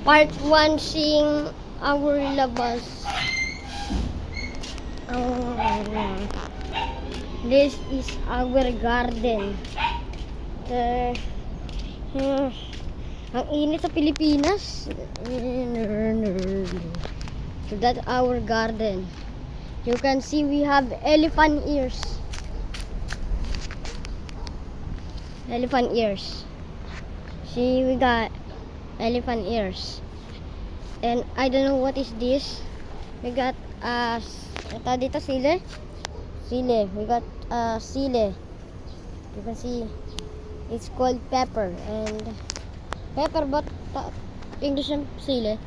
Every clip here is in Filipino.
Part 1 seeing our labas. This is our garden. Ang init sa Pilipinas. So that's our garden. You can see we have elephant ears. Elephant ears. See, we got elephant ears. And I don't know what is this. We got ito dito sile. Sile. We got sile. You can see it's called pepper. And pepper, but English ng sile.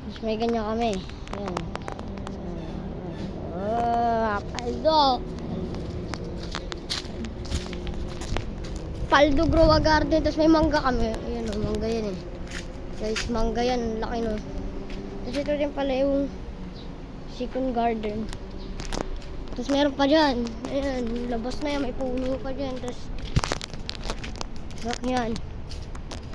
Mas may ganyan kami. Ayan. Paldo Grow a Garden. Tapos may mangga kami. Ayan o, mangga yan eh. Guys, mangga yan. Laki no. Tapos ito din pala yung second garden. Tapos meron pa dyan. Ayan, labas na yan. May puno pa dyan. Tapos yan.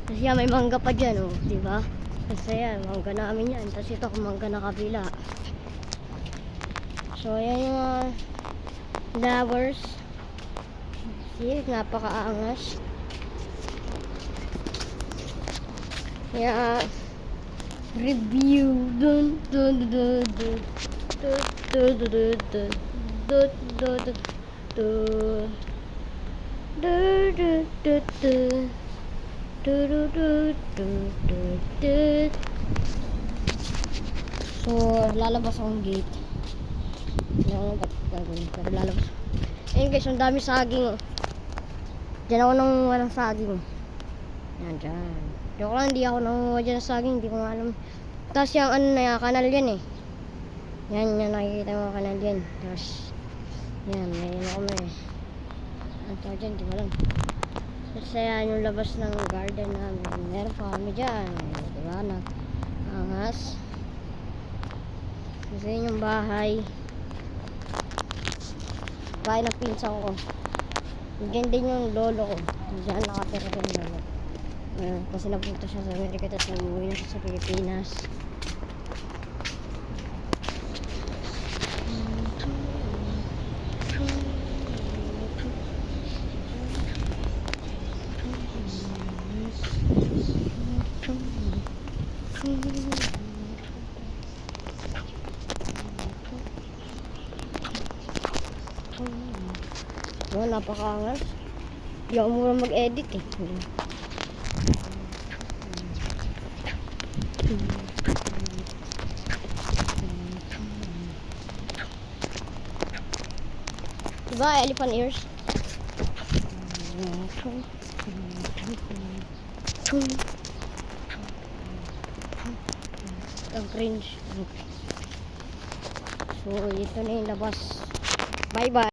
Tapos yan, may mangga pa dyan o. Diba? Tapos ayan, mangga namin yan. Tapos ito, mangga na kabila. So ayan yung flowers. See, napakaangas. Yeah. Review. Dun dun dun dun dun dun dun dun dun dun dun dun. So lalabas akong gate. Ano ba gagawin? Pero lalabas. Ayun guys, ang dami saging. Diyan ako nangunguha ng saging. Yan, dyan. Joke lang, hindi ako nangunguha dyan ng saging. Hindi ko nga alam. Tapos yung ano na yan, kanal yan eh. Yan, nakikita mo kanal yan. Tapos, yan, may ano kami eh. Ang tawag dyan, di ko alam. Tapos yan, yung labas ng garden namin. Meron pa kami dyan. Diba na? Angas. Kasi yun yung bahay. Bahay ng pinsan ko. Diyan din yung lolo ko. Diyan nakatira yung lolo. Kasi napunta siya sa Amerika at umuwi na siya sa Pilipinas. Oh, napakaangas. Hindi ako mura mag-edit eh. Diba, elephant ears? Ang cringe. So, ito na yung labas. Bye-bye.